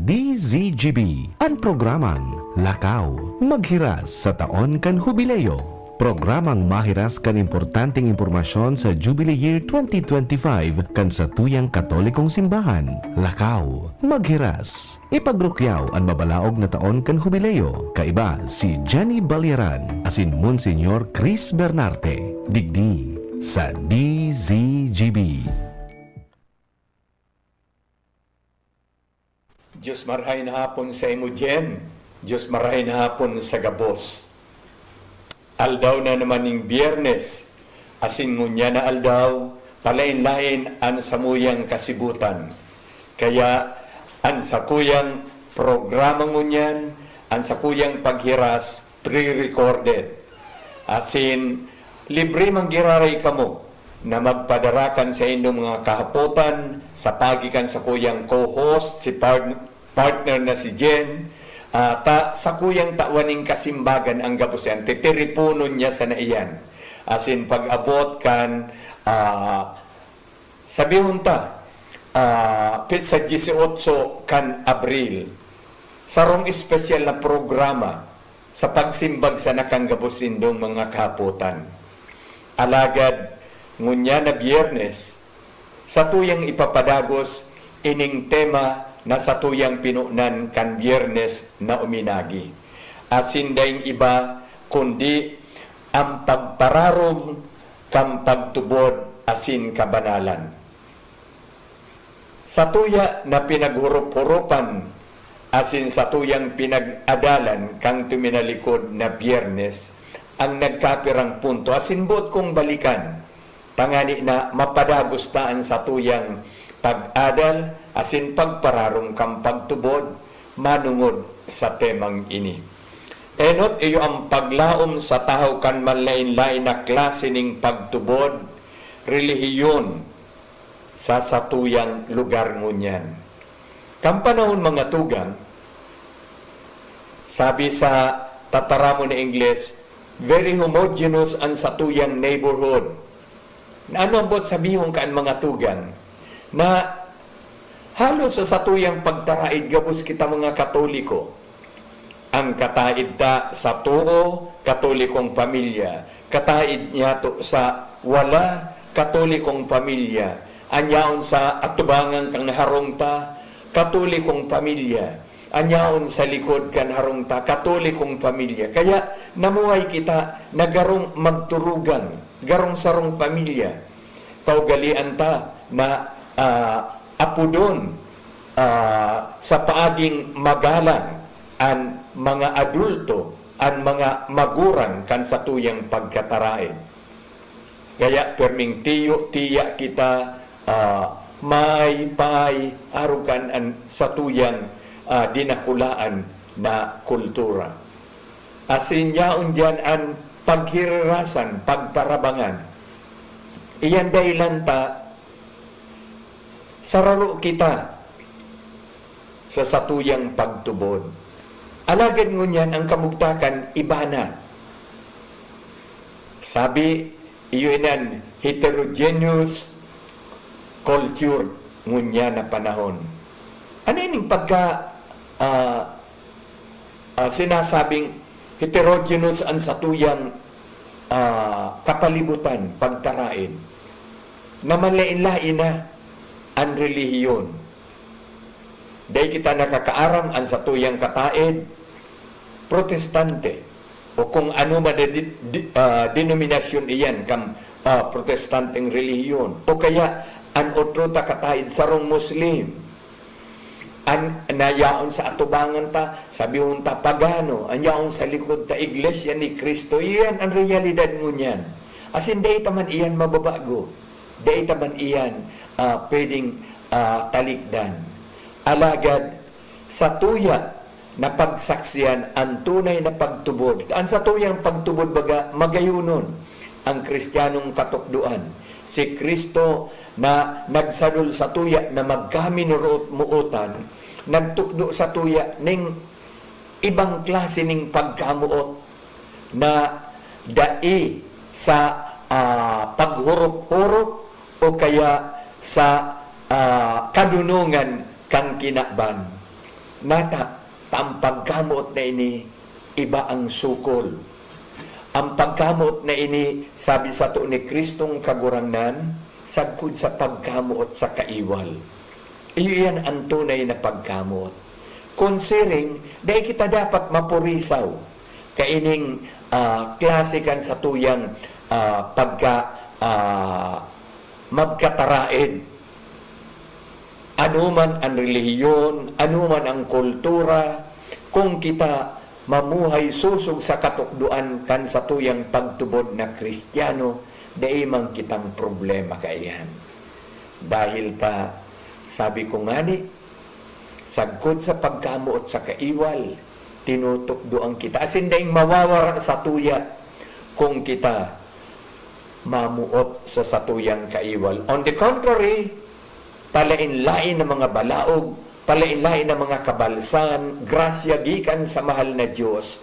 DZGB, ang programang Lakaw, Maghiras sa Taon kan Jubileo. Programang mahiras kan importanteng impormasyon sa Jubilee Year 2025 kan sa tuyang Katolikong Simbahan. Lakaw, Maghiras. Ipagrukyaw ang mabalaog na taon kan Jubileo. Kaiba si Jenny Balyaran asin Monsignor Chris Bernarte. Digdi sa DZGB. Diyos marahay na hapon sa imo diyen. Diyos marahay na hapon sa gabos. Aldaw na naman ng Biyernes, asin ngunya na aldaw, talain-lain ang samuyang kasibutan. Kaya ang sakuyang programa ngunyan, ang sakuyang paghiras, pre-recorded. Asin, libre manggiraray kamo na magpadarakan sa inyong mga kahapotan sa pagikan sa kuyang co-host, si partner na si Jen, sa kuyang tawaning kasimbagan ang gabos yan, titiripunon niya sa naiyan. Asin pag-abot kan, sabihon ta, sa 18 kan Abril, sarong espesyal na programa sa pagsimbag sa nakanggabos indong mga kahapotan. Alagad, ngunya na Biyernes, sa tuyang ipapadagos, ining tema na sa tuyang pinunan kan Biyernes na uminagi. Asin dahing iba, kundi ang pagpararom kang pagtubod asin kabanalan. Sa tuya na pinaghurup-hurupan asin sa tuyang pinag-adalan kang tuminalikod na Biyernes, ang nagkapirang punto, asin buot kong balikan, tangani na mapadagustaan sa tuyang pag-adal, asin pagpararong kang pagtubod, manungod sa temang ini. Enot iyo ang paglaom sa tahaw kan manlain-lain na klase ning pagtubod, relihiyon sa satuyang lugar ngunyan. Kampanahon mga tugang, sabi sa tataramo na Ingles, very homogeneous ang satuyang neighborhood. Na ano ang sabihon kaan mga tugang? Na halos sa satuyang pagtaraid gabos kita mga Katoliko. Ang kataid ta sa tuo, Katolikong pamilya. Kataid niya to sa wala, Katolikong pamilya. Anyaon sa atubangan kang harong ta, Katolikong pamilya. Anyaon sa likod kan harong ta, Katolikong pamilya. Kaya namuhay kita na garong magturugan, garong sarong pamilya. Kaugalian ta na apudon sa paaging magalang ang mga adulto, ang mga magurang kan sa tuyang pagkatarain. Kaya perming tiya kita may arugan ang sa tuyang dinakulaan na kultura. Asin yaon dyan ang paghirarasan, pagtarabangan. Iyan dahilan ta sararo kita sa satuyang pagtubod. Alagad ngunyan ang kamugtakan iba na. Sabi, iyon heterogeneous culture ngunyan na panahon. Ano yung pagka sinasabing heterogeneous ang satuyang kapalibutan, pagtarain, na malain-lain na ang relihiyon. Dahil kita nakakaaram ang satuyang kataid, protestante, o kung ano man denominasyon iyan, kam protestanteng relihiyon, o kaya an otro ta kataid sarong Muslim, an nayaon sa atubangan ta, sabihon ta pagano, anyaon sa likod ta iglesia ni Kristo, iyan ang realidad ngunyan. Asin dahi taman iyan mababago, dahi taman iyan pwedeng talikdan. Alagad sa tuya na pagsaksiyan ang tunay na pagtubod. Ang sa tuyang pagtubod baga magayunon ang Kristiyanong katukduan. Si Kristo na nagsadol sa tuya na magkaminuot-muutan, nagtukdo sa tuya ning ibang klase ning pagkamuot na dai sa paghurup-hurup o kaya sa kadunungan kang kinakban. nata, ang pagkamot na ini, iba ang sukol. Ang pagkamot na ini, sabi sa to ni Kristong kagurangnan, sagkod sa pagkamot sa kaiwal. Iyan ang tunay na pagkamot. Considering, dahil kita dapat mapurisaw, kaining klasikan sa tuyang magkataraid. Anuman ang relihiyon, anuman ang kultura, kung kita mamuhay susog sa katukduan kan sa tuyang pagtubod na Kristiyano, daimang kitang problema kaiyan. Dahil sabi ko nga ni, sagkod sa pagkamuot sa kaiwal, tinutukduan kita. Asin daing mawawara sa tuya kung kita mamuot sa satuyang kaiwal. On the contrary, palain-lain ng mga balaog, palain-lain ng mga kabalsan, grasya gikan sa mahal na Diyos,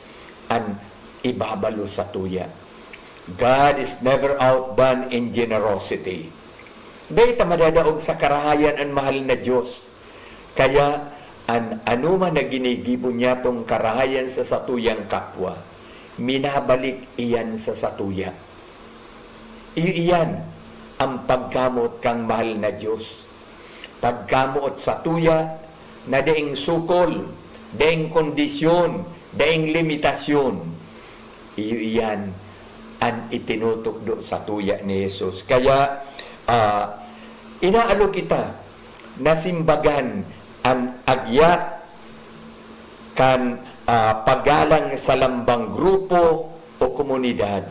ang ibabalo sa tuya. God is never outdone in generosity. Dahil madadaog sa karahayan ang mahal na Diyos. Kaya, anuman na ginigibo niya tong karahayan sa satuyang kapwa, minabalik iyan sa satuya. Iyan ang pagkamot kang mahal na Diyos. Pagkamot sa tuya na daing sukol, daing kondisyon, daing limitasyon. Iyan ang itinutukdo sa tuya ni Jesus. Kaya, inaalo kita na simbagan ang agyat kan pagalang sa lambang grupo o komunidad.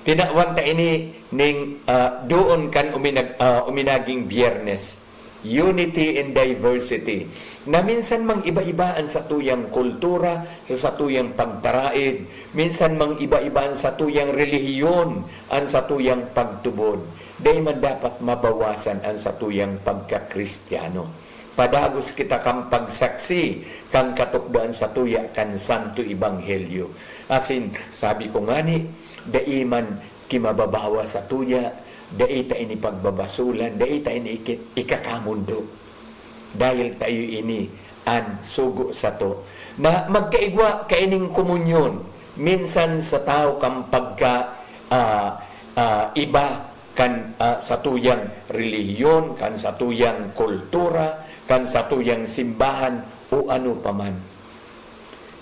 Tinawanta ini ning doon kan uminaging Biyernes. Unity in diversity. Na minsan mang iba-ibaan sa tuyang kultura, sa satuyang pagtaraid, minsan mang iba-ibaan sa tuyang relihiyon, ang satuyang pagtubod. Dahil man dapat mabawasan ang satuyang pagka-Kristiyano. Padagos kita kang pagsaksi, kang katukdaan sa tuya, kan Santo Ebanghelyo. Asin, sabi ko nga ni, daiman kimababawa sa tuya, dai ta ini pagbabasulan, dai ta ini ikakamundo. Dahil tayo ini an sugo sa to. Na magkaigwa kaining komunyon, minsan sa tao kang pagka iba kan sa tuyang relihiyon, kan sa tuyang kultura, kan sa tuyang simbahan o ano paman.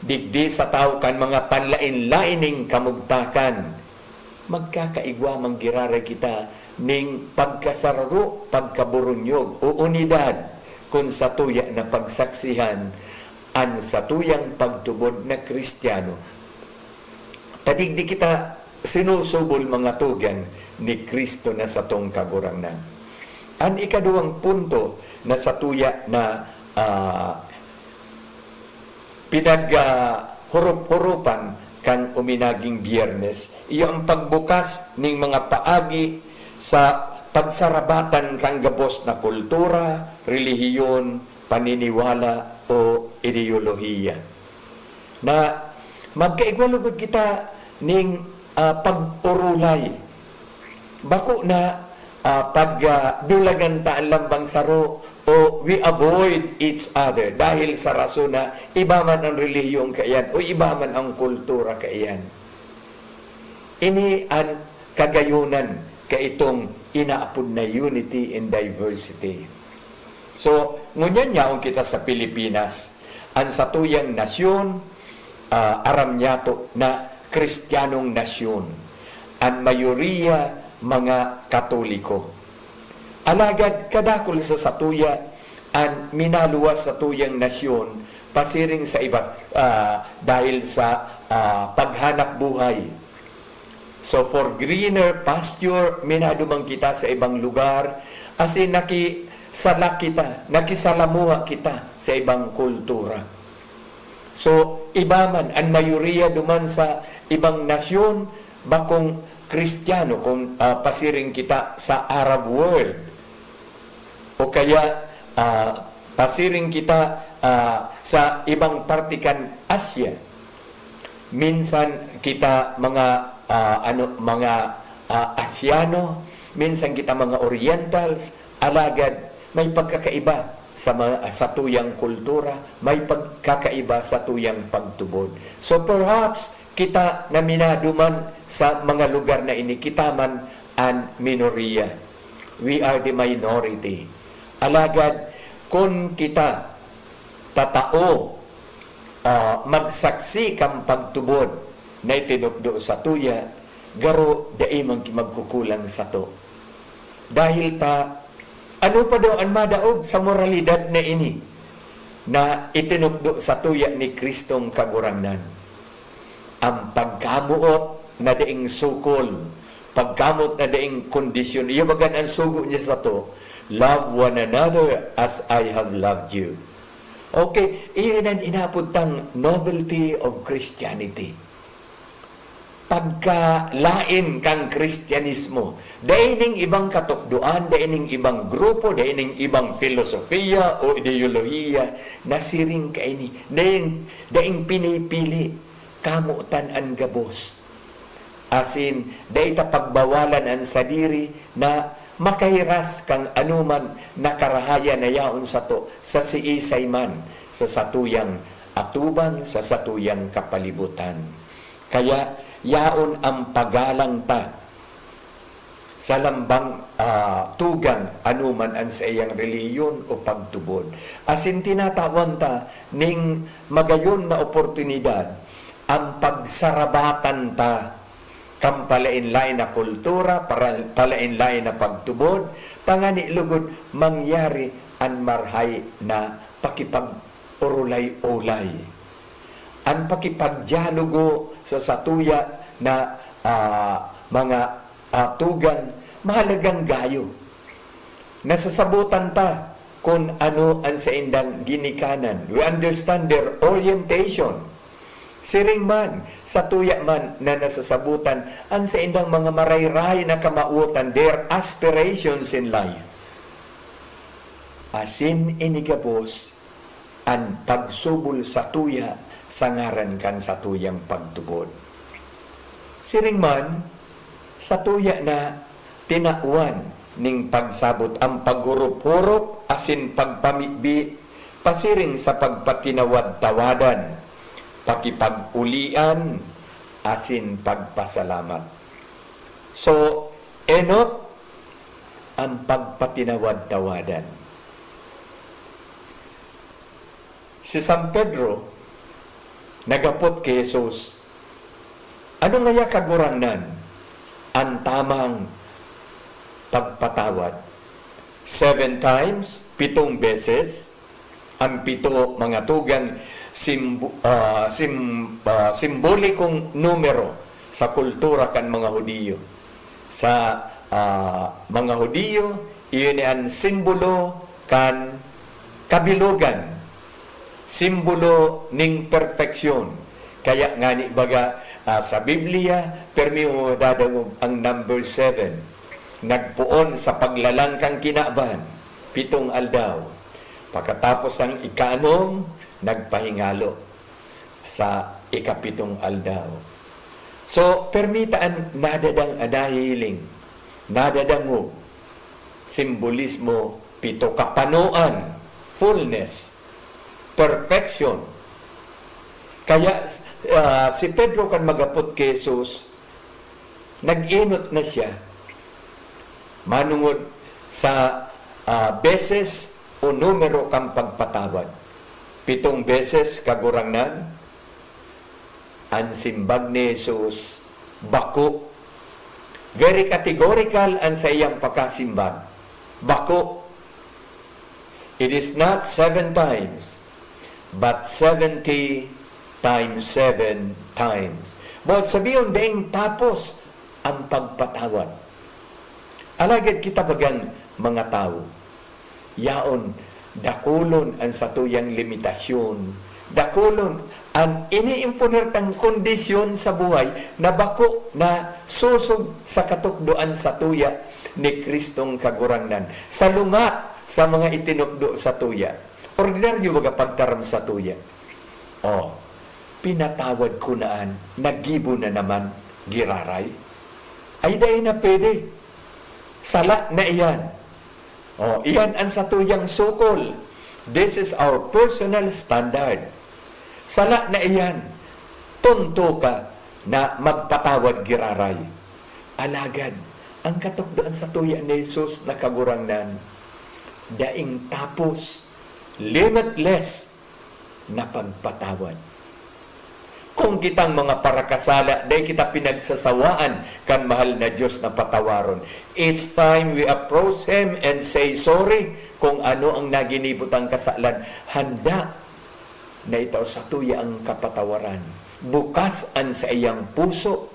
Digdi sa tao kan mga panlain-laining kamugtakan, magkakaigwa manggirara kita ning pagkasararo, pagkaburunyog o unidad kung sa tuya na pagsaksihan ang sa tuyang pagtubod na Kristiyano. Tadigdi kita sinusubol mga tugan ni Kristo na sa tong kagurangnan. Ang ikaduhang punto na sa tuya na pinaghurup-hurupan kan uminaging Biyernes, iyang pagbukas ning mga paagi sa pagsarabatan kang gabos na kultura, relihiyon, paniniwala o ideolohiya. Na magkaigwalugod kita ning pag-urulay. Bako na pagdulagan ta ang lambang saro o we avoid each other dahil sa rason na iba man ang relihiyon kaiyan o iba man ang kultura kaiyan. Ini ang kagayunan kaitong inaapod na unity and diversity. So, ngunyan yaong kita sa Pilipinas, ang satuyang nasyon, aram niyato na Kristiyanong nasyon. Ang mayoriya mga Katoliko. Alagad kadakol sa satuya ang minaluwas sa tuyang nasyon pasiring sa iba dahil sa paghanap buhay. So for greener pasture, minadumang kita sa ibang lugar asin nakisala kita, nakisalamuha kita sa ibang kultura. So iba man, ang mayoriya duman sa ibang nasyon, bakong Kristiyano kung pasiring kita sa Arab world o kaya pasiring kita sa ibang partikan Asya. Minsan kita mga Asyano, minsan kita mga Orientals, alagad may pagkakaiba sa tuyang kultura, may pagkakaiba sa tuyang pagtubod. So perhaps kita na minaduman sa mga lugar na ini, kita man an minorya. We are the minority. Alagad, kung kita tatao, magsaksi kang pagtubod na itinukdo sa tuya, garo dai man magkukulang sa to. Dahil ano pa daw ang madaog sa moralidad na ini na itinukdo sa tuya ni Kristong kagurangnan? Ang pagkamuot na daing sukol, pagkamot na daing kondisyon, iyabagan ang sugo niya sa to, love one another as I have loved you. Okay, iyon ang inapuntang novelty of Christianity. Pagkalain kang Kristyanismo, daining ibang katukduan, daining ibang grupo, daining ibang filosofiya o ideolohiya, nasiring kaini, daing pinipili, kamutan ang gabos. Asin, daita pagbawalan ang sadiri na makahiras kang anuman nakarahayan na yaon sa to, sa siisay man, sa satuyang atubang, sa satuyang kapalibutan. Kaya, yaon ang pagalang ta sa lambang tugang anuman ang sa iyang reliyon o pagtubod. Asin tinatawan ta ning magayon na oportunidad ang pagsarabatan ta kam palainlain na kultura, palainlain na pagtubod, pangani lugod mangyari ang marhay na pakipag-urulay-ulay. Ang pakipagdialogo sa satuya na mga tugan, mahalagang gayo. Nasasabutan ta kung ano ang sa indang ginikanan. We understand their orientation. Siring man, sa tuya man na nasasabutan, ang sa indang mga marayray na kamautan, their aspirations in life. Asin inigabos, ang pagsubol sa tuya, sangaran kan sa tuyang pagtubod. Siring man, sa tuya na tinauan ning pagsabot ang paghurup-hurup, asin pagpamibi, pasiring sa pagpatinawad-tawadan, pakipag-ulian, asin pagpasalamat. So, enot ang pagpatinawad-tawadan. Si San Pedro, nagapot kay Jesus, ano ngaya kagurangnan ang tamang pagpatawad? 7 times, 7 beses, ang 7 mga tugang simbolikong numero sa kultura kan mga Hudiyo. Sa mga Hudiyo, iyon ang simbolo kan kabilugan, simbolo ning perfeksyon. Kaya nga ni baga sa Biblia, permi mo dadawog ang number 7. Nagpuon sa paglalangkang kinaban, 7 aldaw. Pagkatapos ang ika-6, nagpahingalo sa ika-7 aldaw. So, permitaan nadadang anahiling, nadadangog, simbolismo, 7 kapanuan, fullness, perfection. Kaya si Pedro kan magapot kay Jesus, nag-inot na siya manungod sa beses o numero kang pagpatawad. 7 beses kagurangnan, ang simbag ni Jesus, bako. Very categorical ang sa iyang pagkasimbag. Bako. It is not 7 times, but 70 times 7 times. But sabiyon daing tapos ang pagpatawad. Alagad kita bagang mga tao, yaon, dakulon ang satuyang limitasyon, dakulon ang iniimpunertang kondisyon sa buhay na bako na susog sa katukdoan sa tuya ni Kristong kagurangnan. Sa lungat sa mga itinukdo sa tuya. Ordinaryo baga pagtaram sa tuya. Pinatawad ko naan, nagibo na naman, giraray. Ay dahil na pwede. Sala na iyan. Iyan ang sa tuyang sukol. This is our personal standard. Sala na iyan, tunto ka na magpatawad giraray. Alagad, ang katukdoan sa tuya ni Jesus na kagurangnan, daing tapos, limitless na pagpatawad. Kung kitang mga parakasala, dahil kita pinagsasawaan kan mahal na Diyos na patawaron. Each time we approach Him and say sorry, kung ano ang naginibot ang kasalan, handa na ito sa tuya ang kapatawaran. Bukas ang sa iyang puso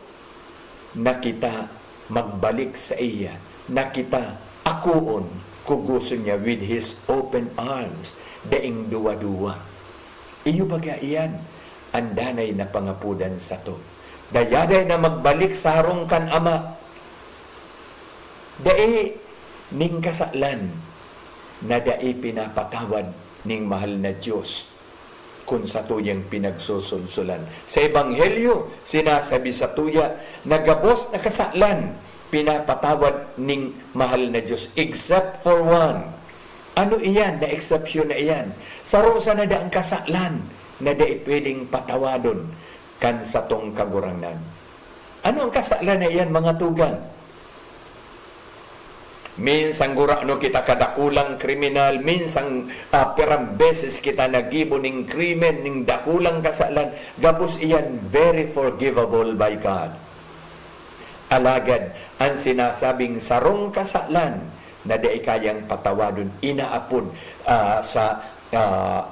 na kita magbalik sa iya, na kita akuon kuguso niya with His open arms, daing duwa-duwa. Iyo baga iyan, ang danay na pangapudan sa to. Dayaday na magbalik sa harong kan Ama. Dai ning kasalan na dai pinapatawad ning mahal na Diyos kung sa tuyang pinagsusulsulan. Sa Ebanghelyo, sinasabi sa tuya, nagabos na kasalan, pinapatawad ning mahal na Diyos, except for one. Ano iyan? Na exception na iyan. Sa rosa na daang kasalan, na di pwedeng patawadon kan sa tong kagurangnan. Ano ang kasalan na iyan, mga tugang? Minsan gurano kita kadakulang kriminal, minsan pirang beses kita nagibo ning krimen, ning dakulang kasalan, gabos iyan very forgivable by God. Alagad, ang sinasabing sarong kasalan na di kayang patawadon, inaapod sa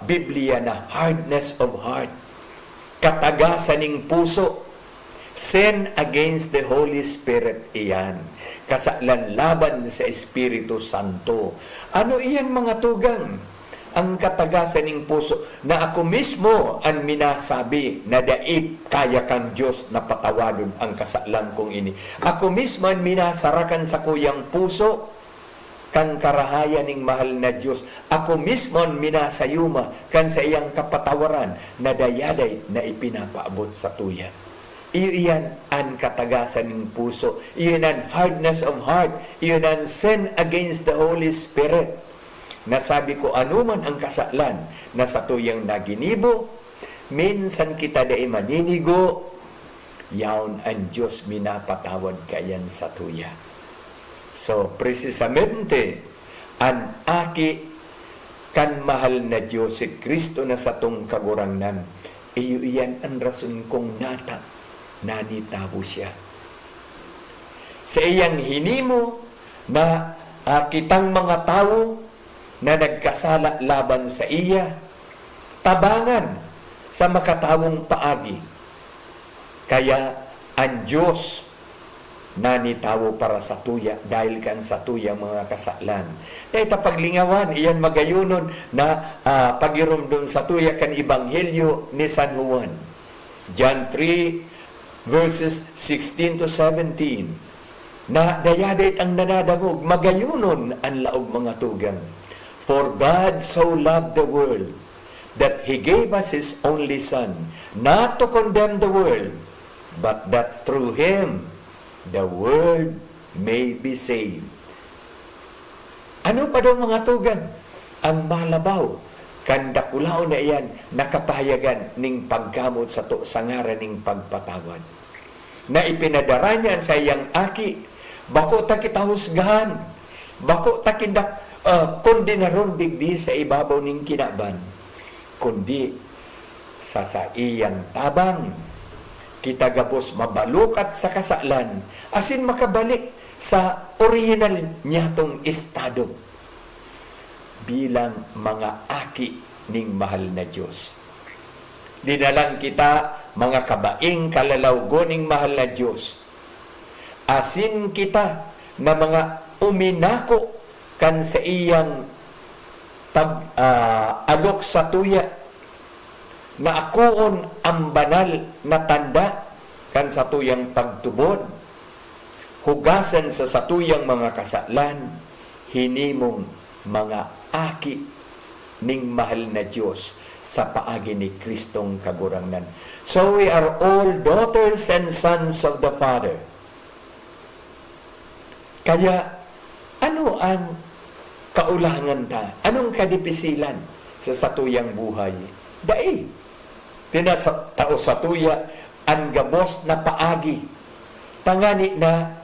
Biblia na hardness of heart, katagasan ng puso, sin against the Holy Spirit iyan. Kasalan laban sa Espiritu Santo. Ano iyan, mga tugang? Ang katagasan ng puso na ako mismo ang minasabi na daig kaya kang Diyos na patawadon ang kasalan kong ini. Ako mismo ang minasarakan sa kuyang puso kang karahayan ng mahal na Diyos. Ako mismo ang minasayuma kan sa iyang kapatawaran na dayaday na ipinapaabot sa tuya. Iyan ang katagasan ng puso. Iyan ang hardness of heart. Iyan ang sin against the Holy Spirit. Nasabi ko, anuman ang kasalan na sa tuyang naginibo, minsan kita dai maninigo, yaon ang Diyos minapatawad kayan sa tuya. So, precisamente, ang aki kan mahal na Diyos, si Kristo na sa tong kagurangnan, iyan ang rason kong nanitawo siya. Sa iyang hinimo na kitang mga tao na nagkasala laban sa iya, tabangan sa makatawong paagi. Kaya ang Diyos nanitawo para sa tuya dahil kan sa tuya mga kasalan. Dahil paglingawan, iyan magayunon na pagirumdum sa tuya kan Ebanghelyo ni San Juan. John 3 verses 16 to 17, na dayaday ang nanadangog, magayunon ang laog, mga tugang. For God so loved the world that He gave us His only Son, not to condemn the world, but that through Him the world may be saved. Ano pa daw, mga tugang? Ang malabaw kandakulaw na iyan nakapahayagan ning paggamot sa to sa ngaran ning pagpatawad. Na ipinadara niya sa iyang aki, bako ta kita husgahan, bako ta kindak kondinaron digdi sa ibabaw ning kinaban, kundi sa iyang tabang kita gabos mabalukat sa kasalan, asin makabalik sa original niyatong estado bilang mga aki ning mahal na Diyos. Dinalang kita mga kabaing kalalawgo ning mahal na Diyos. Asin kita na mga uminako kan sa iyang alok sa tuya, na akoon ang banal na tanda kan sa tuyang pagtubod, hugasan sa satuyang mga kasalan, hinimong mga aki ning mahal na Diyos sa paagi ni Kristong kagurangnan. So we are all daughters and sons of the Father. Kaya, ano ang kaulangan ta? Anong kadipisilan? sa satuyang buhay. Dai, tinatao satuya ang gabos na paagi. Tangani na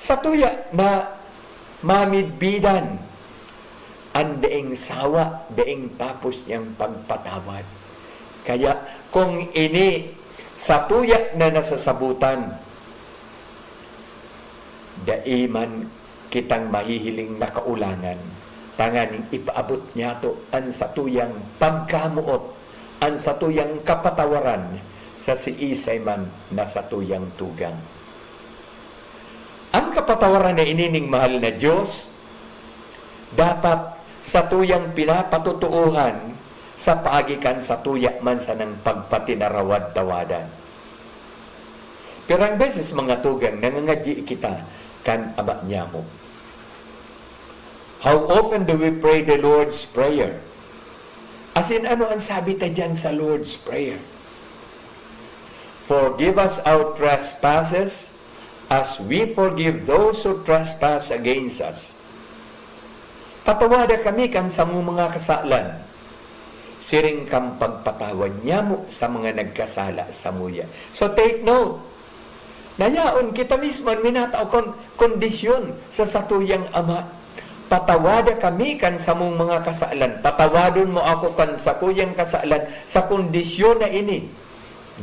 satuya na mamidbidan ang daing sawa, daing tapos niyang pagpatawad. Kaya kung ini satuya na nasasabutan, daiman kitang mahihiling na kaulangan, tanganing ipaabot niya to ang satuyang pagkamuot, ang satuyang kapatawaran sa siisay man na satuyang tugang. Ang kapatawaran na inining mahal na Diyos, dapat satuyang pinapatutuuhan sa paagikan satuya man sa ng pagpatinarawad-tawadan. Pero ang beses mga tugang, nangangadyi kita kan aba niya mo. How often do we pray the Lord's Prayer? As in, ano ang sabi ta dyan sa Lord's Prayer? Forgive us our trespasses as we forgive those who trespass against us. Patawada kami kan sa mga kasalan. Siring kang pagpatawad niya mo sa mga nagkasala sa muya. So take note. Nayaon kita mismo minatao kondisyon sa satuyang ama. Patawada kami kan sa mong mga kasalan. Patawadon mo ako kan sa kuyang kasalan sa kondisyon na ini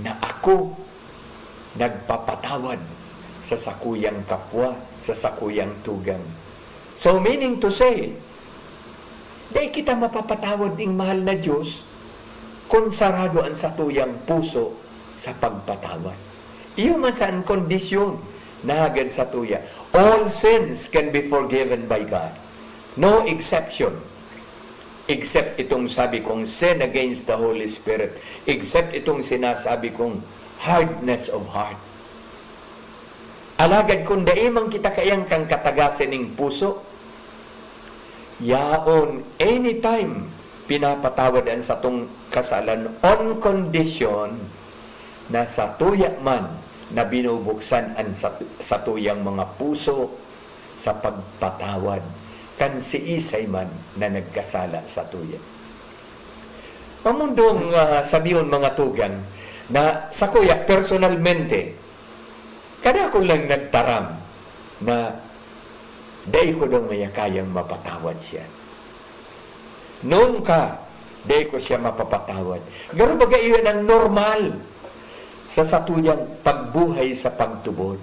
na ako nagpapatawad sa sakuyang kapwa, sa sakuyang tugang. So meaning to say, dahil kita mapapatawad ng mahal na Diyos kung sarado ang satuyang puso sa pagpatawad. Iyo man saan kondisyon na agad satuya. All sins can be forgiven by God. No exception. Except itong sabi kong sin against the Holy Spirit. Except itong sinasabi kong hardness of heart. Alagad kung daimang kita kayang kang katagasin ng puso, yaon anytime pinapatawad ang satong kasalan on condition na satuya man na binubuksan ang satuyang mga puso sa pagpatawad kan si isay man na nagkasala sa tuya. Pamundong sabiyon mga tugan na sa kuya personalmente kada ko lang nagtaram na dahil ko daw mayakayang mapatawad siya. Noon ka, dahil ko siya mapapatawad. Garo baga iyon ang normal sa satuyang pagbuhay sa pagtubod.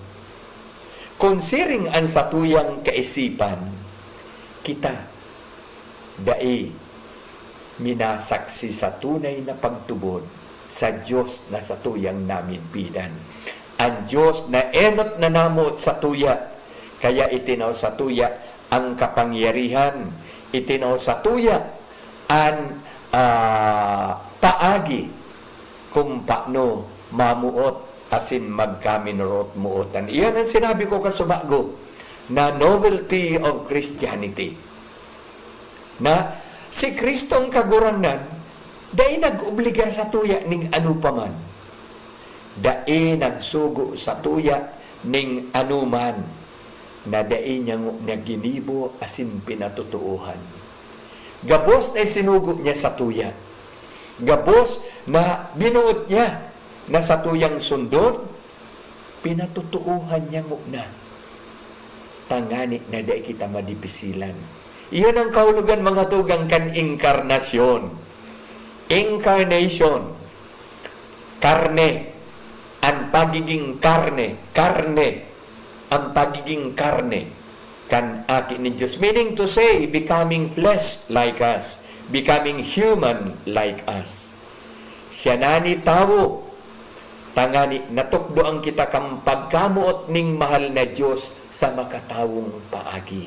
Considering ang satuyang kaisipan, kita dai minasaksi sa tunay na pagtubod sa Diyos na satuyang namidbidan. Ang Diyos na enot na namot sa tuya, kaya itinaw sa tuya ang kapangyarihan, itinaw sa tuya ang paagi kung paano mamuot asin magkaminurot muotan. Iyan ang sinabi ko kasubago na novelty of Christianity. Na si Kristong kaguranan, dahil nag-obliga sa tuya ning ano paman. Dai nagsugo sa tuya ning anuman na dai niya naginibo asin pinatutuuhan. Gabos na sinugo niya sa tuya. Gabos na binuot niya na sa tuyang sundon, pinatutuuhan niya na. Tangani na dai kita madipisilan. Iyon ang kahulugan mga tugang kan inkarnasyon. Incarnation. Karne. Ang pagiging karne, ang pagiging karne kan aki ni Diyos. Meaning to say, becoming flesh like us, becoming human like us. Siya nani tawo, tangani natukdo ang kita kang pagkamuot ning mahal na Diyos sa makatawong paagi.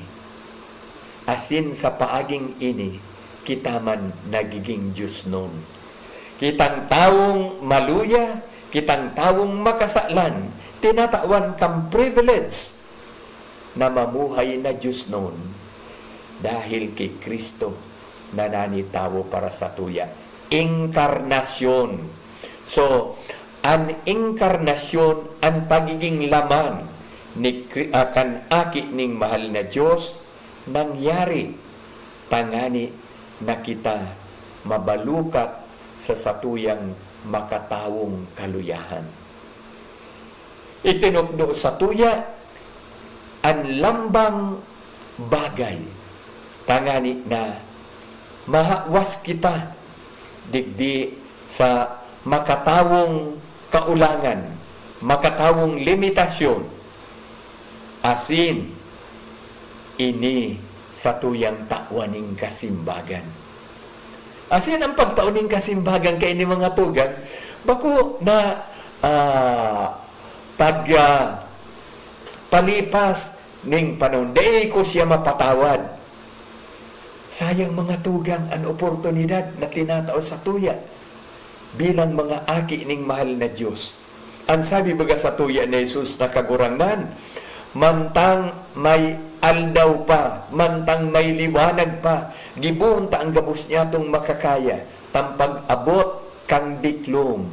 Asin sa paaging ini, kita man nagiging Diyos nun. Kitang tawong maluya, kitang tawong makasalan, tinatawan kang privilege na mamuhay na Diyos noon dahil kay Kristo na nanitawo para sa tuya. Inkarnasyon. So, ang inkarnasyon, ang pagiging laman ni kan aki ning mahal na Diyos nangyari tangani na kita mabalukat sa satuyang makatawong kaluyahan. Itinukdo sa tuya ang lambang bagay tangani na mahawas kita digdi sa makatawong kaulangan, makatawong limitasyon, asin ini sa tuyang tawaning kasimbagan. Asin ang pagtauning kasimbagan kay ni mga tugan, bako na palipas ning panahon, di ko siya mapatawad. Sayang mga tugang ang oportunidad na tinatao sa tuya bilang mga aki ning mahal na Diyos. Ang sabi baga sa tuya ni Jesus na kagurangnan, mantang may aldaw pa, mantang may liwanag pa, gibuon ta ang gabos niya tong makakaya, tampag abot kang diklom,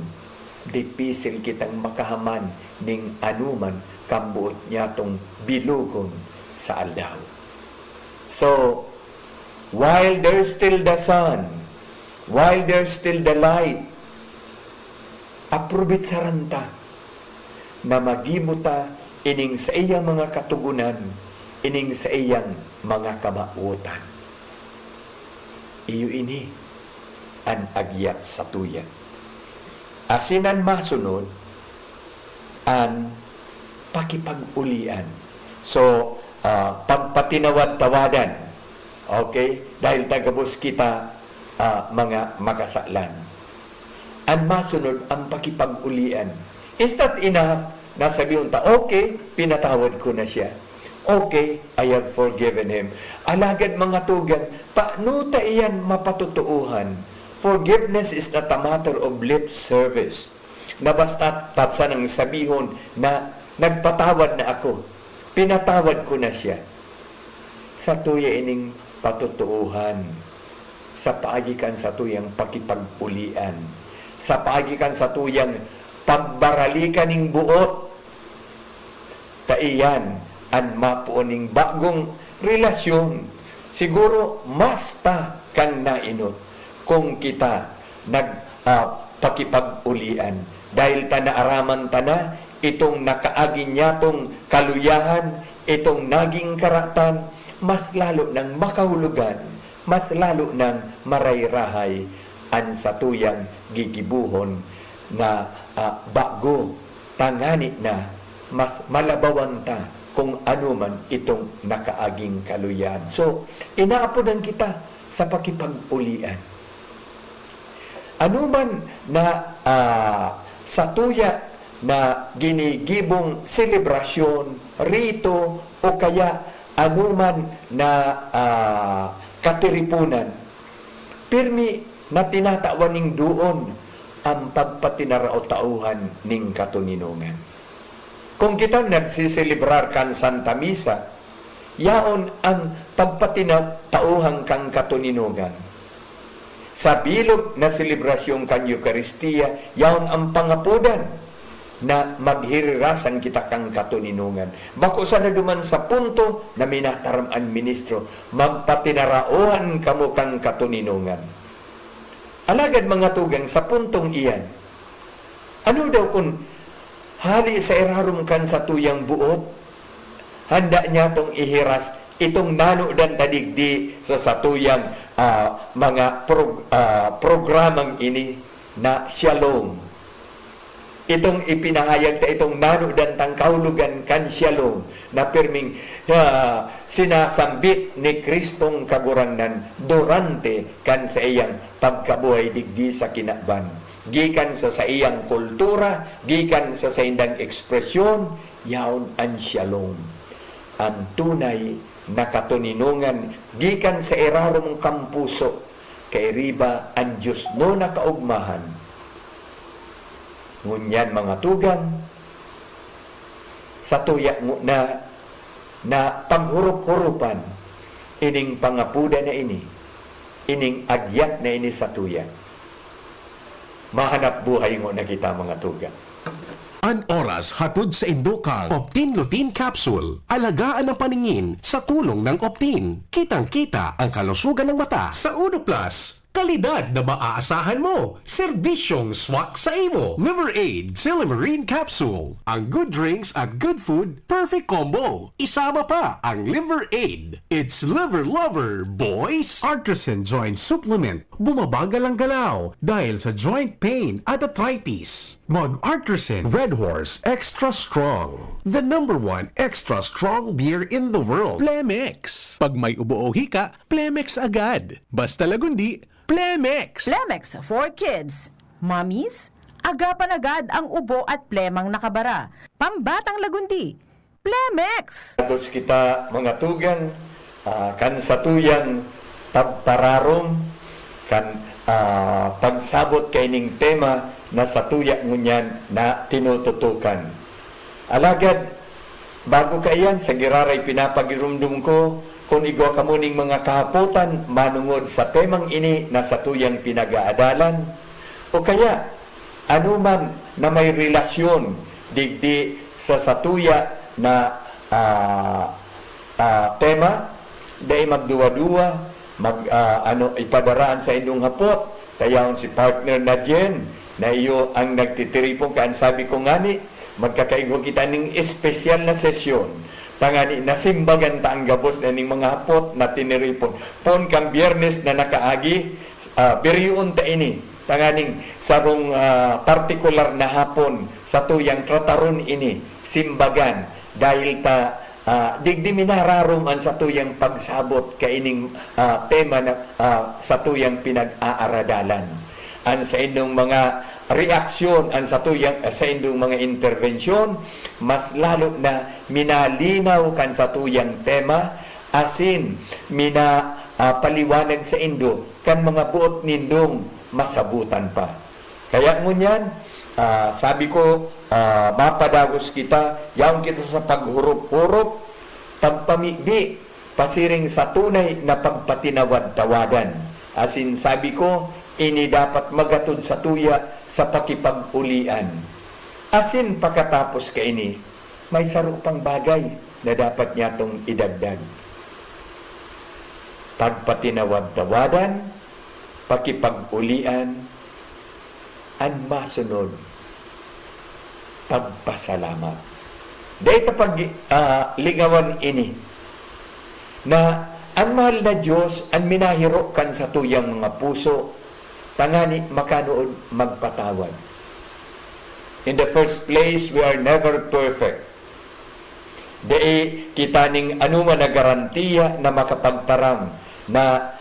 dipisil kitang makahaman ning anuman kambuot niya tong bilugon sa aldaw. So, while there's still the sun, while there's still the light, aprobit saranta na magimuta ining sa iyang mga katugunan, ining sa iyang mga kamautan. Iyo ini ang agyat sa tuya. Asinan masunod ang pakipag-ulian. So, pagpatinawad-tawadan. Okay? Dahil tagabos kita mga makasaklan. Ang masunod ang pakipag-ulian. Is that enough? Nasabihin ta, okay, pinatawad ko na siya. Okay, I have forgiven him. Alagad mga tugan, paano ta iyan mapatutuuhan? Forgiveness is not a matter of lip service. Na basta tatsa nang sabihon na nagpatawad na ako. Pinatawad ko na siya. Sa tuya ining patutuuhan. Sa paagikan sa tuyang pakipag-ulian. Sa paagikan sa tuyang pagbaralikan ng buot. Taiyan ang mapuoning bagong relasyon. Siguro mas pa kang nainot kung kita pakipag-ulian. Dahil tanaaraman tana, itong nakaagin niya tong kaluyahan, itong naging karatan, mas lalo nang makahulugan, mas lalo nang marayrahay ang satuyang gigibuhon na bago tangani na mas malabawan ta kung ano man itong nakaaging kaluyahan. So, inaapodan kita sa pakipag-ulian. Ano man na sa tuya na ginigibong selebrasyon, rito, o kaya anuman na katiripunan, pirmi na tinatawan ning doon ang pagpatinarao-tauhan ning katuninungan. Kung kita nagsiselebrar kan Santa Misa, yaon ang pagpatinatauhan kang katuninungan. Sa bilog na selebrasyon kan Eucharistia, yaon ang pangapudan na maghirirasan kita kang katuninungan. Bako sa na duman sa punto na minataram ang ministro, magpatinarauhan kamo kang katuninungan. Alagad mga tugang sa puntong iyan, ano daw kung hali sa irarum kan sa tuyang buot, handa niya tong ihiras itong nanodan tadigdi sa satuyang mga programang ini na shalom. Itong ipinahayag ta itong nanodan tang kahulugan kan shalom na pirming sinasambit ni Kristong kagurangnan durante kan sa iyang pagkabuhay digdi sa kinakban. Gikan sa iyang kultura, gikan sa indang ekspresyon, yaon ang shalom. Ang tunay na katuninungan, gikan sa irarum kampuso, kay riba ang Diyos no nakaugmahan. Ngunyan mga tugang, sa tuya mo na paghurup-hurupan, ining pangapuda na ini, ining agyat na ini sa tuya. Mahanap buhay mo na kita mga tugang. An oras hatod sa Indokang Optin Lutein Capsule. Alagaan ang paningin sa tulong ng Optin. Kitang-kita ang kalusugan ng mata sa Uno Plus. Kalidad na maaasahan mo. Serbisyong swak sa imo. Liver Aid Silimarine Capsule. Ang good drinks at good food, perfect combo. Isama pa ang Liver Aid. It's liver lover, boys. Artisan Joint Supplement. Bumabagal ang galaw dahil sa joint pain at arthritis. Mag-Artisan Red Horse Extra Strong. The #1 extra strong beer in the world. Plemex. Pag may ubo o hika, Plemex agad. Basta lagundi, Plemex. Plemex for kids. Mommies, agapan agad ang ubo at plemang nakabara. Pambatang lagundi. Plemex. Tapos kita mga tugang, kan sa tuyang pagpararom, kan pagsabot kaining tema na sa tuya ngunyan na tinututukan. Alagad, bago kaiyan, sa giraray pinapagirumdum ko, kung igwa ka muning mga kahapotan manungod sa temang ini na sa tuyang pinag-aadalan, o kaya anuman na may relasyon digdi sa satuya na tema, dahil magduwa-duwa, ipadaraan sa inyong hapot, tayaon si partner na dyan, na iyo ang nagtitiripong kaan. Sabi ko ngani, magkakaigwa kita ng espesyal na sesyon. Tangani, nasimbagan ta ang gabos na ning mga hapot na tiniripon. Pon kang biyernes na nakaagi, biriyon ta ini. Tanganing sarong partikular na hapon sa tuyang trataron ini, simbagan. Dahil ta digdi minararom ang sa tuyang pagsabot kaining tema na sa tuyang pinag-aaradalan. Ang sa inyong mga reaksyon, ang sa tuyang sa inyong mga intervensyon, mas lalo na minalinaw kan sa tuyang tema, asin paliwanag sa indo kan mga buot nindong masabutan pa. Kaya ngunyan, sabi ko, mapadagos kita, yaon kita sa paghurup-hurup, pagpamigdi, pasiring sa tunay na pagpatinawad-tawadan. Asin sabi ko, ini dapat magatod sa tuya sa pakipag-ulian. Asin pagkatapos ka ini, may sarupang bagay na dapat niya itong idagdag. Pagpatinawad-tawadan, pakipag-ulian, ang masunod, pagpasalamat. Dahil pag lingawan ini, na ang mahal na Diyos ang minahiro kan sa tuyang mga puso, tangani makanood magpatawad. In the first place, we are never perfect. Dahil kita ning anuman na garantiya na makapagtarang na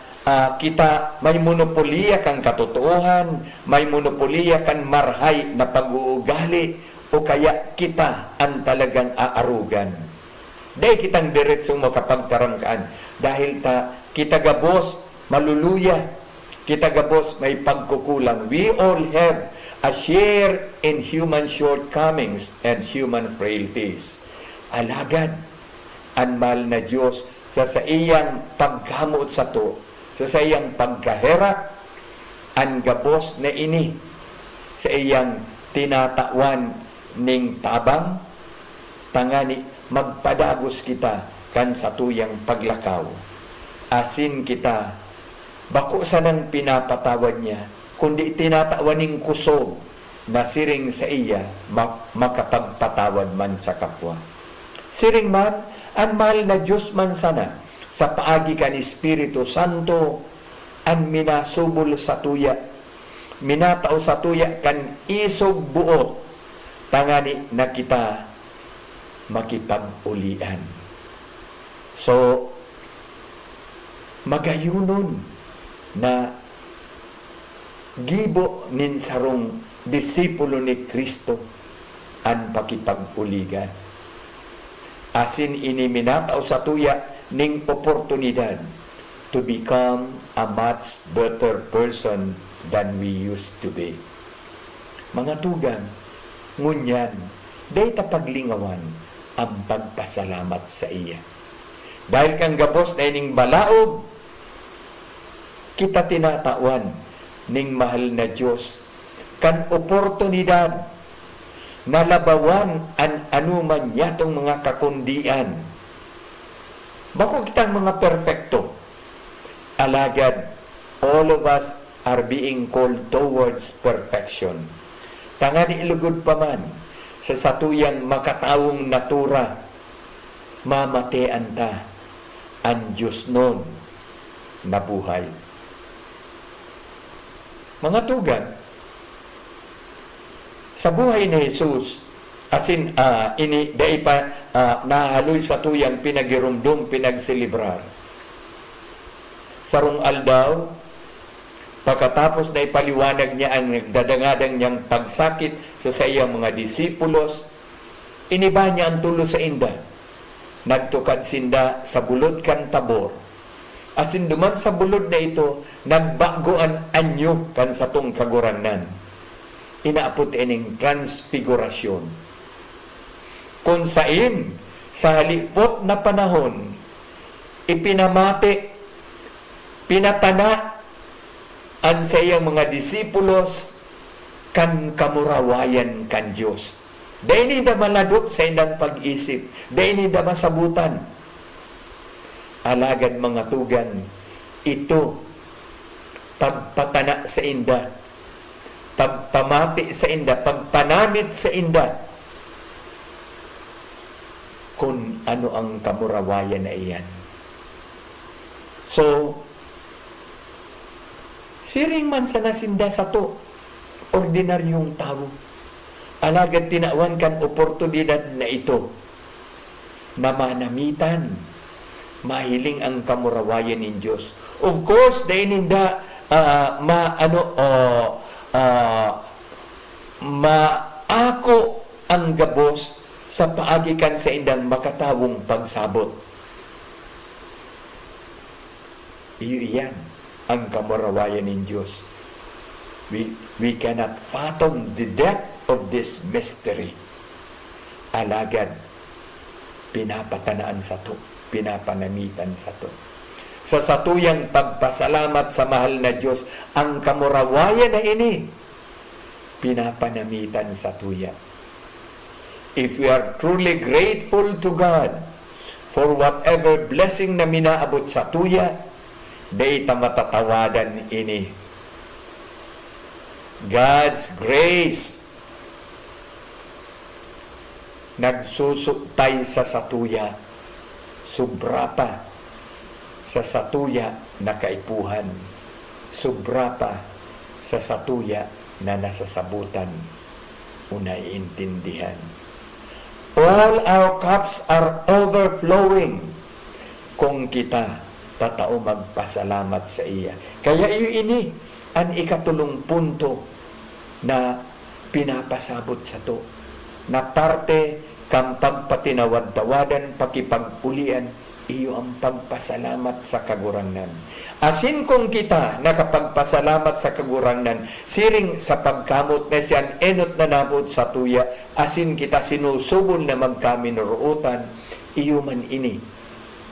kita may monopoliya kang katotohanan, may monopoliya kang marhay na pag-uugali, o kaya kita ang talagang aarugan. Dahil kitang diretsong makapagtarangkaan. Dahil kita gabos, maluluya. Kita gabos, may pagkukulang. We all have a share in human shortcomings and human frailties. Alagad, ang mahal na Diyos sa iyang pagkamot sa to, sa iyang pagkahera, ang gabos na ini, sa iyang tinatawan ning tabang, tangani magpadagos kita kan sa tuyang paglakaw. Asin kita, bako sa nang pinapatawad niya, kundi tinatawaning kusog na siring sa iya makapagpatawad man sa kapwa. Siring man, ang mahal na Diyos man sana, sa paagi kan Espiritu Santo, ang minasubol sa tuya, minatao sa tuya kan isog buot, tangani na kita makipag-ulian. So, magayunon na gibo nin sarong disipulo ni Kristo ang pakipag-uligan. Asin ini minataw sa tuya ning oportunidad to become a much better person than we used to be. Mga tugang, ngunyan, day tapaglingawan ang pagpasalamat sa iya. Dahil kang gabos na ining balaod, kita tinatawan ning mahal na Diyos kan oportunidad na labawan ang anuman yatong mga kakundian. Bako kitang mga perfecto. Alagad, all of us are being called towards perfection. Tangani ilugod pa man sa satuyang makatawong natura, mamatean ta ang Diyos nun na buhay. Mga tugan, sa buhay ni Jesus, asin ini dai pa nahaloy sa tuyang pinagirumdum, pinagselebrar. Sarong aldaw, pagkatapos na ipaliwanag niya ang nagdadangadang niyang pagsakit sa iyang mga disipulos, iniba niya ang tulo sa inda. Nagtukad sinda sa bulod kan Tabor. Asin duman sa bulod na ito, nagbagoan anyo kan sa tong kaguranan. Inaapot ining transfigurasyon. Kung sain, sa halipot na panahon, ipinamati, pinatana, ang sa iyang mga disipulos kan kamurawayan kan Diyos. Dahil hindi maladop sa indang pag-isip. Dahil hindi masabutan. Alagad mga tugan, ito pagpatana sa inda, pagpamati sa inda, pagpanamit sa inda, kung ano ang kamurawayan na iyan. So, siring man sa nasinda sa to, ordinaryong tao. Alagad tinawan kan oportunidad na ito na manamitan, mahiling ang kamurawayan ng Diyos. Of course, dahil hindi maako ang gabos sa paagikan sa indang makatawong pagsabot. Iyan ang kamurawayan ng Diyos. We cannot fathom the depth of this mystery. Alagad, pinapatanaan sa to, pinapanamitan sa to. Sa satuyang pagpasalamat sa mahal na Diyos, ang kamurawayan na ini, pinapanamitan sa tuya. If we are truly grateful to God for whatever blessing na minaabot sa tuya, day ta matatawadan ini. God's grace nagsusuktay sa satuya, sobra pa sa satuya na kaipuhan, sobra pa sa satuya na nasasabutan o naiintindihan. All our cups are overflowing kung kita tatao magpasalamat sa iya. Kaya iyo ini ang ikatulong punto na pinapasabot sa to, na parte kang pagpatinawad-tawadan, pakipag-ulian, iyo ang pagpasalamat sa kagurangnan. Asin kung kita nakapagpasalamat sa kagurangnan, siring sa pagkamot na siyan enot na nabot sa tuya, asin kita sinusubol na magkaminuruutan, iyo man ini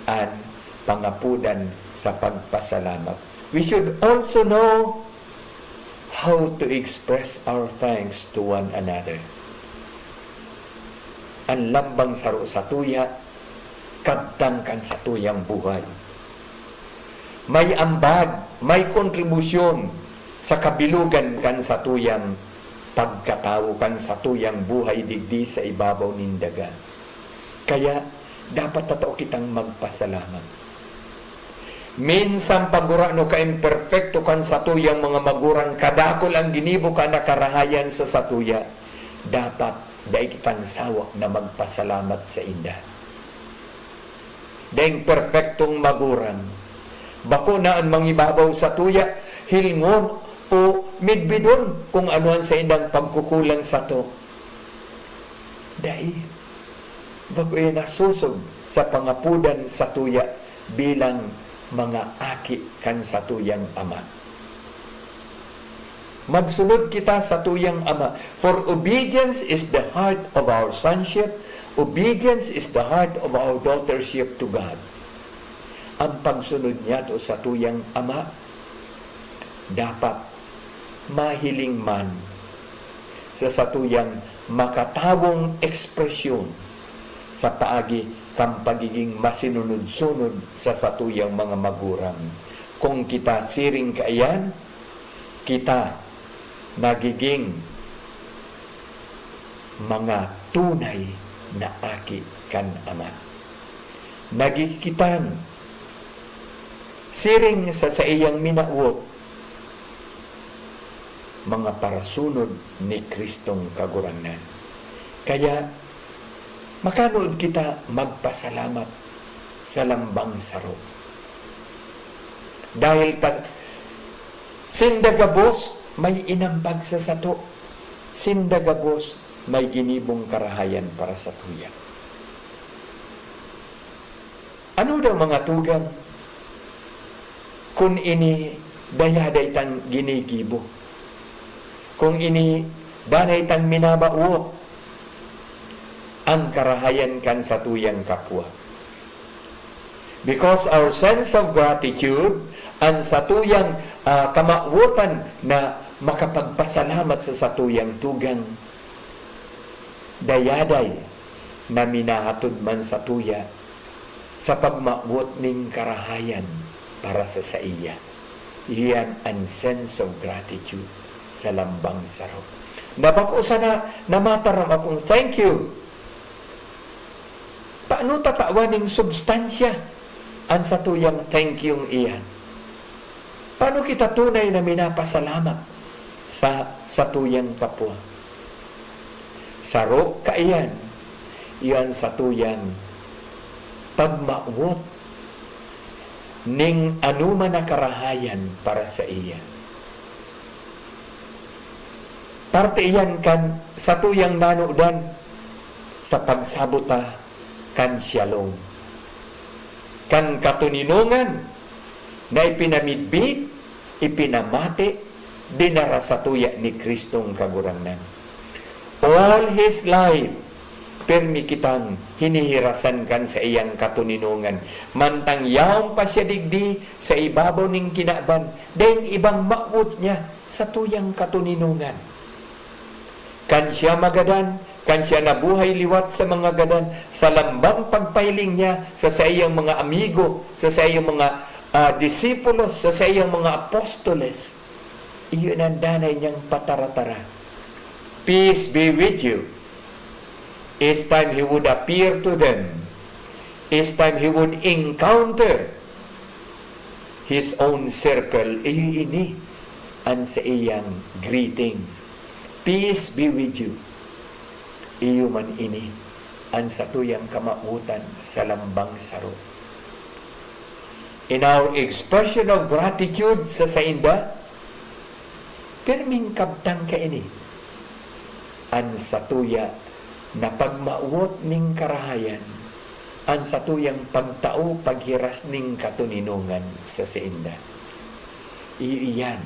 ang pangapudan sa pagpasalamat. We should also know how to express our thanks to one another. Ang lambang saro sa tuya, kabtangkan sa tuyang buhay. May ambag, may kontribusyon sa kabilugan kan sa tuyang pagkatao kan sa tuyang buhay digdi sa ibabaw nindaga. Kaya, dapat tatao kitang magpasalamat. Minsan pagura no ka imperfecto kan sa tuyang mga magurang kadakol ang ginibo ka na karahayan sa satuya, dapat dahil kitang sawak na magpasalamat sa inda. Dahil perfectong magurang, bako na ang mangibabaw sa tuya, hilngon o midbidon kung anuan sa indang pagkukulang sa to. Dahil, bako ay nasusog sa pangapudan sa tuya bilang mga aki kan sa tuyang ama. Magsunod kita sa tuyang ama. For obedience is the heart of our sonship. Obedience is the heart of our daughtership to God. Ang pagsunod niya to sa tuyang ama, dapat mahiling man sa satuyang makatawong ekspresyon sa paagi kang pagiging masinunod-sunod sa satuyang mga magurang. Kung kita siring kaayan, kita nagiging mga tunay na aki kan Ama. Nagikitan siring sa iyang minaot mga parasunod ni Kristong kaguranan. Kaya makanood kita magpasalamat sa lambang saro. Dahil sindagabos may inambag sa sato. Sindagabos may ginibong karahayan para sa tuya. Ano daw mga tugang? Kung ini dayaday tang ginigibo. Kung ini danay tang minabaot ang karahayan kan sa tuyang kapwa. Because our sense of gratitude ang satuyang kamautan na makapagpasalamat sa satuyang tugang dayaday na minahatod man sa tuya sa pagmaot ning karahayan para sa iya. Iyan ang sense of gratitude sa lambang saro. Nabako sana namataram akong thank you. Paano tatawaning substansya ang satuyang thank you iyan? Paano kita tunay na minapasalamat sa satuyang kapwa? Saro kaiyan, iyan satuyang pagmaot ning anuman na karahayan para sa iya. Parte iyan kan satuyang nanudan sa pagsabota kan shalom. Kan katuninungan na ipinamidbit, ipinamati, dinara sa tuya ni Kristong kaguranan. All His life, permi kitang hinihirasan kan sa iyang katuninungan. Mantang yaong pa siya digdi sa ibabaw ning kinaban, dahil ibang maut niya sa tuyang katuninungan. Kan siya magadan, kan siya nabuhay liwat sa mga gadan, sa lambang pagpailing niya sa iyang mga amigo, sa iyang mga disipulos, sa iyang mga apostoles. Iyon ang danay niyang pataratara. Peace be with you. Each time he would appear to them, each time he would encounter his own circle, ini ang sa iyang greetings. Peace be with you. Iyo man ini ang satuyang kamautan sa lambang saro. In our expression of gratitude sa sainda, perming kabtang ka ini ang satuya na pagmauot ning karahayan, ang satuyang pagtao paghiras ning katuninungan sa sainda. Iyan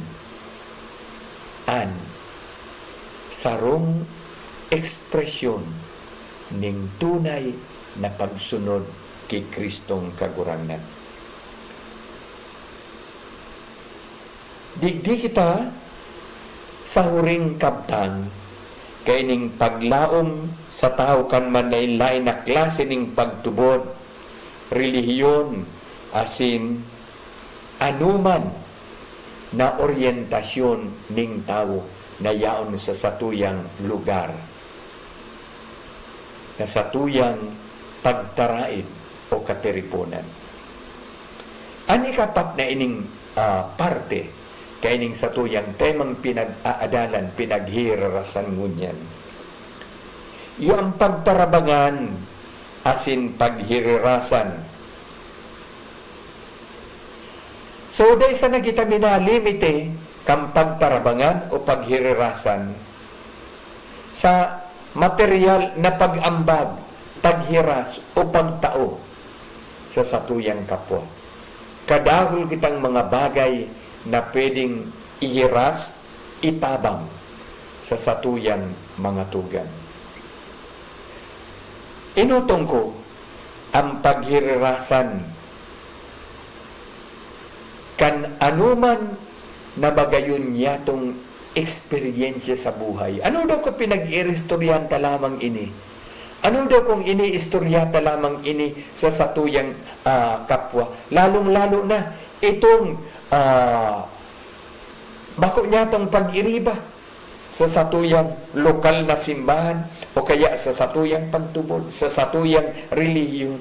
ang sarong ekspresyon ning tunay na pagsunod kay Kristong kaguranan. Digdi kita sa huring kabtang kay ning paglaom sa tao kan man lain na klase ning pagtubod, relihiyon, asin anuman na oryentasyon ning tao na yaon sa satuyang lugar, na satuyang pagtarait o katiripunan. Ani kapat na ining parte kay ning satuyang temang pinag-aadalan, pinaghirarasan ngunyan. Yung pagtarabangan asin paghirarasan. So, dahil sa nagita minalimite kang pagtarabangan o paghirarasan sa material na pag-ambag, paghiras o pagtao sa satuyang kapwa. Kadahol kitang mga bagay na pwedeng ihiras, itabang sa satuyang mga tugan. Inutong ko ang paghirirasan kan anuman na bagayon yatong eksperyensya sa buhay. Ano daw ko pinag-irestoryanta lamang ini? Ano daw kung ini-istoryata lamang ini sa satuyang kapwa? Lalong-lalo na itong Bako niya itong pag-iriba sa satuyang lokal na simbahan o kaya sa satuyang pagtubod, sa satuyang relihiyon.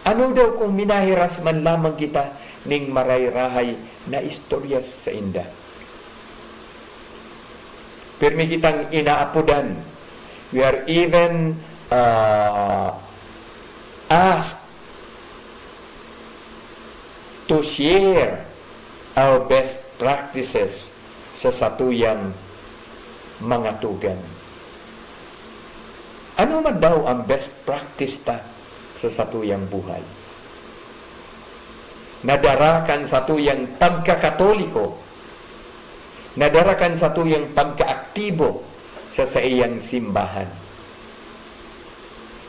Ano daw kung minahiras man lamang kita ning marayrahay na istorya sa inda? Pirmi kitang inaapudan. We are even asked to share our best practices sa satuyang mga tugang. Ano man daw ang best practice ta sa satuyang buhay? Nadarakan sa tuyang pagkakatoliko, nadarakan sa tuyang pagkaaktibo sa iyang simbahan.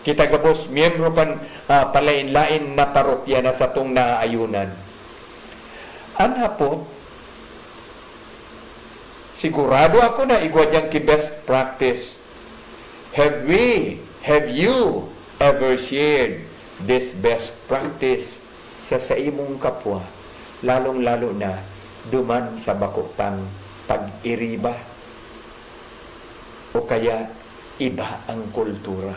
Kita gabos, miyembro kan palain-lain na parokya na sa tong naaayunan. Anapot, sigurado ako na igwadyang ki best practice. Have you ever shared this best practice sa imong kapwa, lalong-lalo na duman sa bakutang pag-iriba o kaya iba ang kultura?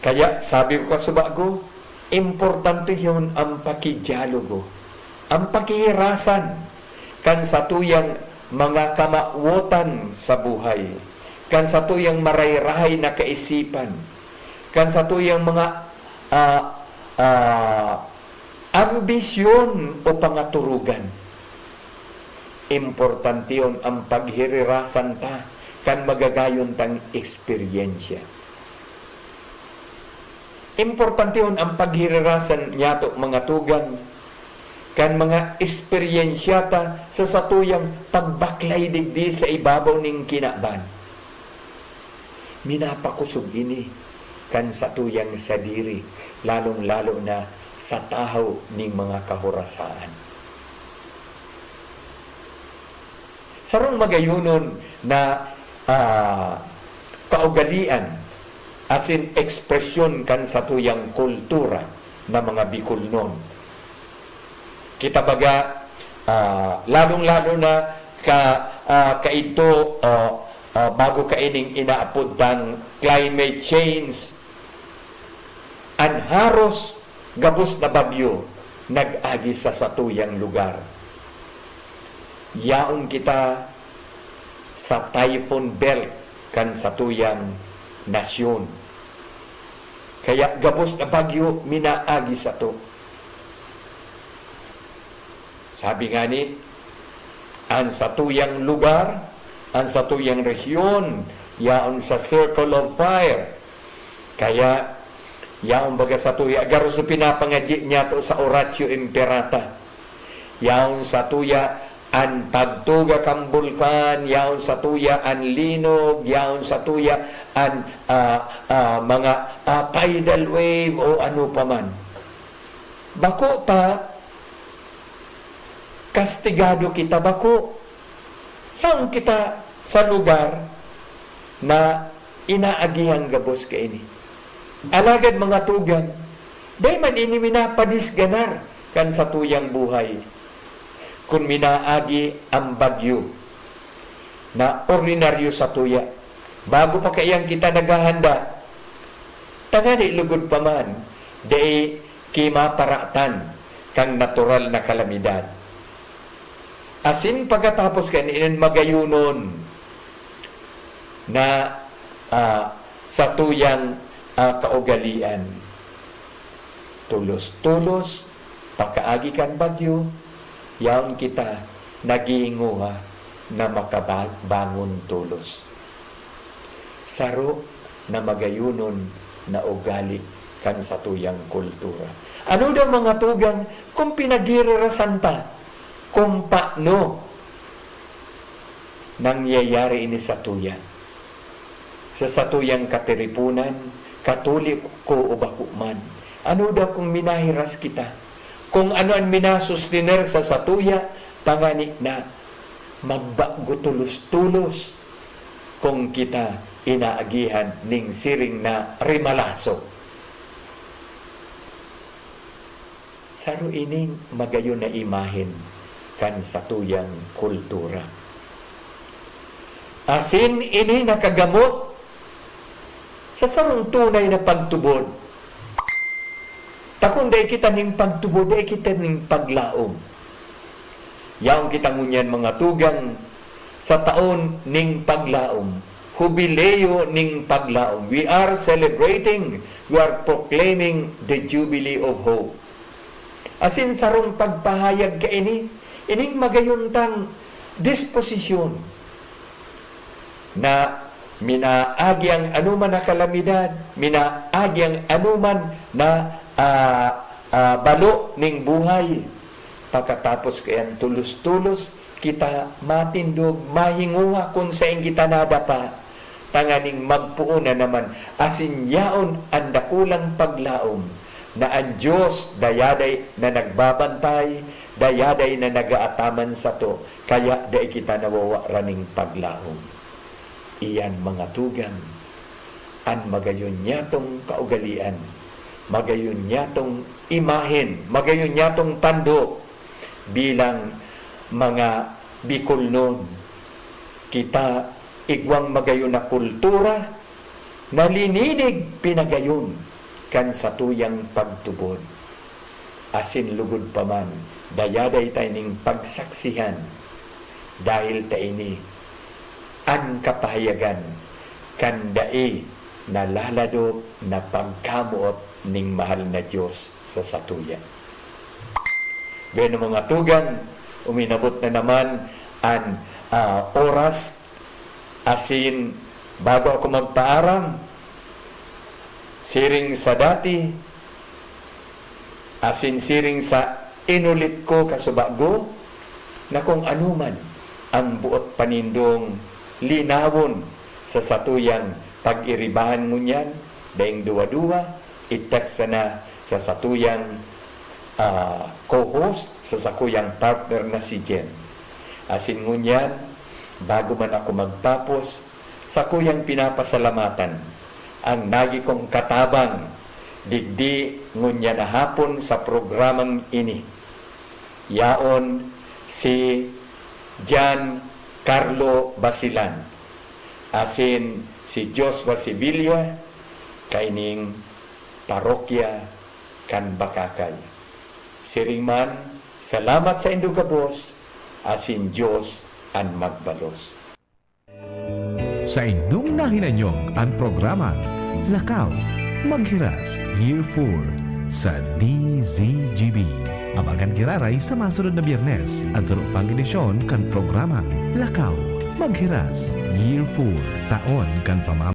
Kaya sabi ko kasubago, importante yun ang pakidiyalogo, ang pakihirasan kan sa tuyang mga kamauotan sa buhay, kan sa tuyang marayrahay na kaisipan, kan sa tuyang mga ambisyon o pangaturugan. Importante yun ang paghirirasan ta kan magagayon tang eksperyensya. Importante yun ang paghirirasan niya to mga tugang kan mga eksperyensya ta sa satuyang pagbaklay digdi sa ibabaw ning kinaban. Minapakusog ini kan satuyang sadiri, lalong-lalo na sa tahaw ning mga kahorasaan. Sarong magayunon na kaugalian, asin ekspresyon kan satuyang kultura na mga Bicolnon. Kita baga, lalong-lalo na kaito bago kaining inaapod ng climate change, anharos gabos na bagyo nag-agi sa satuyang lugar. Yaon kita sa typhoon belt kan satuyang nasyon. Kaya gabos na bagyo minaagi sa to. Sabi nga ni, ang satuyang lugar, ang satuyang rehiyon, yaon sa circle of fire. Kaya yaon baga satuya, agaro sa pinapangadyi niya to sa Oratio Imperata. Yaon satuya an pagtuga kang bulkan, yaon satuya an linog, yaon satuya an mga tidal wave o ano paman. Bako ta, kastigado kita bako. Yaon kita sa lugar na inaagihan gabos ka ini. Alagad mga tugang, day man ini minapadisganar kan sa tuyang buhay. Kung minaagi ang bagyo na ordinaryo sa tuya, bago pa kayang kita naghahanda, tangani lugod pa man, day kimaparatan kang natural na kalamidad. Asin pagkatapos kanin magayunon na sa tuyang kaugalian. Tulos-tulos, pagkaagi kan bagyo, yaon kita nagiinguha na makabangon tulos. Saro na magayunon na ugali kan sa tuyang kultura. Ano daw mga tugang kung pinaghirirasan ta kung paano nangyayari ini sa tuya? Sa satuyang katiripunan, katoliko o bakuman. Ano daw kung minahiras kita? Kung ano ang minasustiner sa satuya, tangani na magbago tulos-tulos kung kita inaagihan ning siring na rimalaso. saro ining magayon na imahen kan sa tuyang kultura. Asin ini nakagamot sa sarong tunay na pagtubod. Takon day kita ning pagtubod, day kita ning paglaom. Yaong kita ngunyan mga tugang sa taon ning paglaom, hubileo ning paglaom. We are celebrating, we are proclaiming the Jubilee of Hope. Asin sarong pagpahayag ka ining magayuntang disposisyon na minaagi ang anuman na kalamidad, minaagi ang anuman na balo ning buhay. Pagkatapos kayan tulos-tulos, kita matindog, mahinguha kung saan kita nadapa. Tanganing magpuo na naman, asin yaon ang dakulang paglaom na ang Diyos dayaday na nagbabantay, dayaday na nagaataman sa to, kaya day kita nawawa raning paglaom. Iyan mga tugang, ang magayon niyatong kaugalian, magayon niyatong imahen, magayon niyatong pando, bilang mga Bicolnon, kita igwang magayon na kultura na lininig pinagayon kan sa tuyang pagtubod. Asin lugod pa man, dayaday tayo ning pagsaksihan dahil tayo ni ang kapahayagan kan dai na lalado na pagkamuot ning mahal na Diyos sa satuya. Bueno mga tugan, uminabot na naman ang oras. Asin, bago ako magpaaram, siring sa dati, asin siring sa inulit ko kasubago, na kung anuman ang buot panindong linawon sa satuyang pag-iribahan mo niyan, daing duwa-duwa, i-text na sa satuyang co-host, sa sakuyang partner na si Jen. Asin ngunyan, bago man ako magtapos, sa kuyang pinapasalamatan ang nagi kong katabang digdi ngunya na hapon sa programang ini. Yaon si Jan Carlo Basilan, asin si Joshua Sibilia, kaining parokya kan Bakakay. Siringman, salamat sa indugabos, asin Diyos ang magbalos. Sa indong nahinanyong ang programang Lakaw, Maghiras, Year 4 sa DZGB. Abagan kiraray sa masunod na Biyernes ang sarupang edisyon kan programang Lakaw, Maghiras, Year 4 taon kan